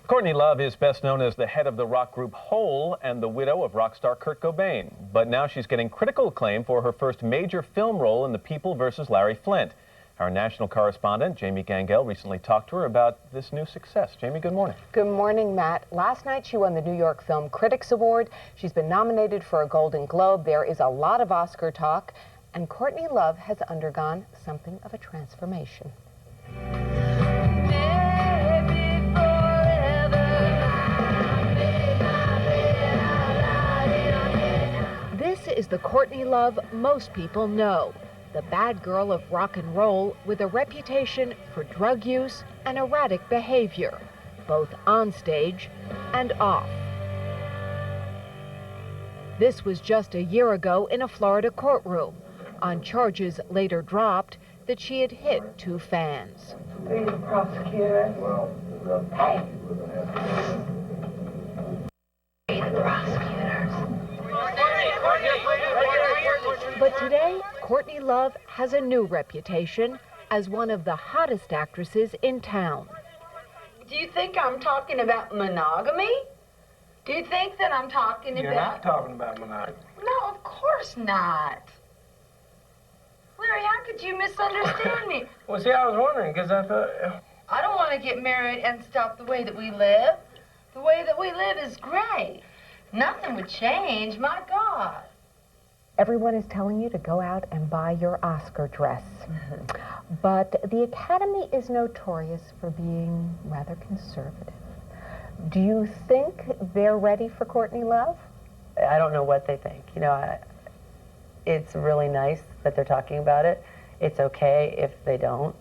Courtney Love is best known as the head of the rock group Hole and the widow of rock star Kurt Cobain. But now she's getting critical acclaim for her first major film role in The People vs. Larry Flynt. Our national correspondent, Jamie Gangel, recently talked to her about this new success. Jamie, good morning. Good morning, Matt. Last night she won the New York Film Critics Award. She's been nominated for a Golden Globe. There is a lot of Oscar talk. And Courtney Love has undergone something of a transformation. This is the Courtney Love most people know. The bad girl of rock and roll with a reputation for drug use and erratic behavior, both on stage and off. This was just a year ago in a Florida courtroom, on charges later dropped that she had hit two fans. Are you the prosecutor? Hey. Are you the prosecutors? But today, Courtney Love has a new reputation as one of the hottest actresses in town. Do you think I'm talking about monogamy? Do you think that I'm talking about... You're not talking about monogamy. No, of course not. Larry, how could you misunderstand me? Well, see, I was wondering, because I thought... I don't want to get married and stop the way that we live. The way that we live is great. Nothing would change, my God. Everyone is telling you to go out and buy your Oscar dress. But the Academy is notorious for being rather conservative. Do you think they're ready for Courtney Love? I don't know what they think. You know, it's really nice that they're talking about it. It's okay if they don't.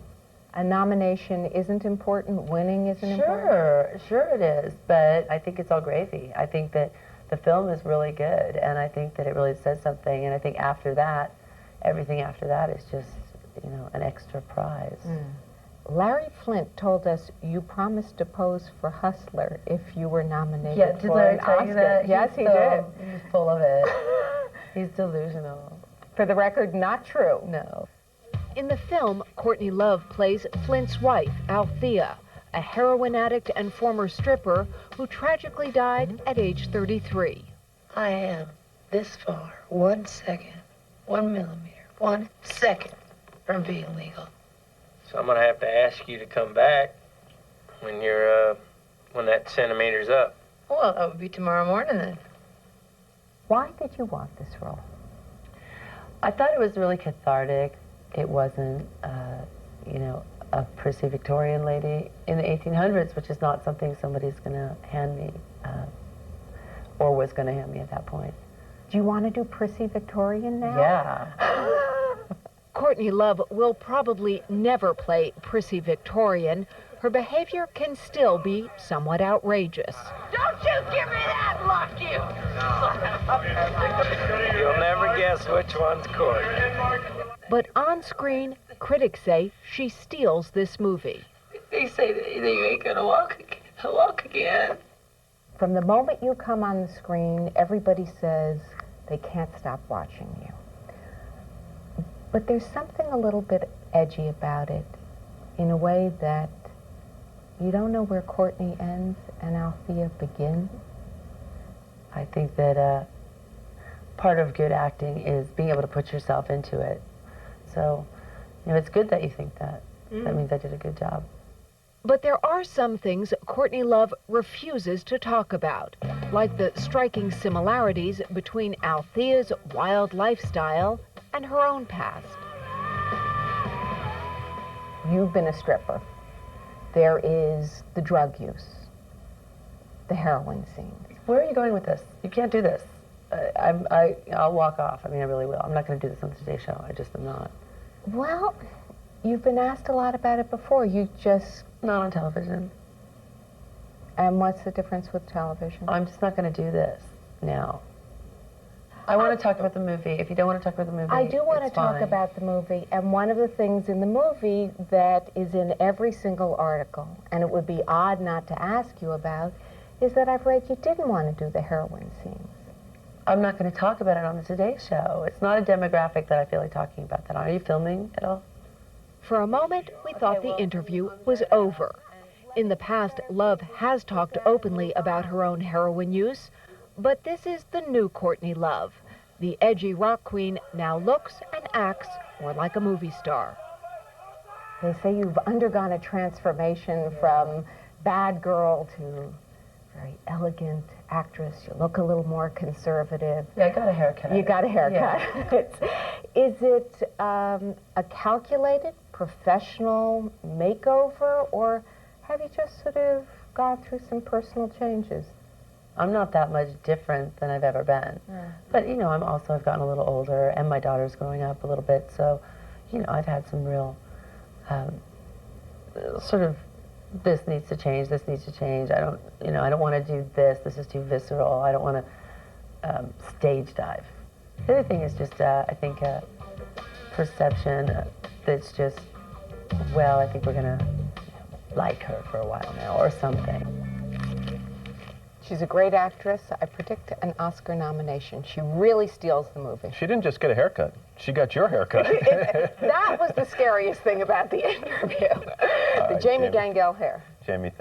A nomination isn't important, winning isn't important? Sure it is, but I think it's all gravy. I think that the film is really good, and I think that it really says something, and I think after that, everything after that is just, you know, an extra prize. Larry Flynt told us you promised to pose for Hustler if you were nominated Yeah, did for Larry an tell Oscar. you that? Yes, he did. He's full of it. He's delusional. For the record, not true. No. In the film, Courtney Love plays Flynt's wife, Althea, a heroin addict and former stripper who tragically died at age 33. I am this far, 1 second, 1 millimeter, 1 second from being legal. So I'm going to have to ask you to come back when you're, when that centimeter's up. Well, that would be tomorrow morning then. Why did you want this role? I thought it was really cathartic. It wasn't, you know, a prissy Victorian lady in the 1800s, which is not something somebody's going to hand me, or was going to hand me at that point. Do you want to do prissy Victorian now? Yeah. Courtney Love will probably never play prissy Victorian. Her behavior can still be somewhat outrageous. Don't you give me that look, you! You'll never guess which one's Courtney. But on screen, critics say she steals this movie. They say that you ain't gonna walk again. From the moment you come on the screen, everybody says they can't stop watching you. But there's something a little bit edgy about it, in a way that you don't know where Courtney ends and Althea begins. I think that part of good acting is being able to put yourself into it. So, you know, it's good that you think that. That means I did a good job. But there are some things Courtney Love refuses to talk about, like the striking similarities between Althea's wild lifestyle and her own past. You've been a stripper. There is the drug use, the heroin scene. Where are you going with this? You can't do this. I'll walk off. I mean, I really will. I'm not going to do this on the Today Show. I just am not. Well, you've been asked a lot about it before. You just... Not on television. And what's the difference with television? I'm just not going to do this now. I want to talk about the movie. If you don't want to talk about the movie, I do want to talk fine. about the movie, and one of the things in the movie that is in every single article, and it would be odd not to ask you about, is that I've read you didn't want to do the heroin scenes. I'm not going to talk about it on the Today Show. It's not a demographic that I feel like talking about that. Are you filming at all? For a moment, we thought the interview was over. In the past, Love has talked openly about her own heroin use, but this is the new Courtney Love. The edgy rock queen now looks and acts more like a movie star. They say you've undergone a transformation from bad girl to very elegant actress. You look a little more conservative. Yeah, I got a haircut. You got a haircut. Is it a calculated, professional makeover, or have you just sort of gone through some personal changes? I'm not that much different than I've ever been. Yeah. But, you know, I've gotten a little older, and my daughter's growing up a little bit, so, you know, I've had some real sort of, this needs to change, this needs to change. I don't want to do this is too visceral. I don't want to stage dive. The other thing is just, I think, perception that's just, well, I think we're going to like her for a while now, or something. She's a great actress. I predict an Oscar nomination. She really steals the movie. She didn't just get a haircut. She got your haircut. That was the scariest thing about the interview. The Jamie Gangel hair. Jamie, thank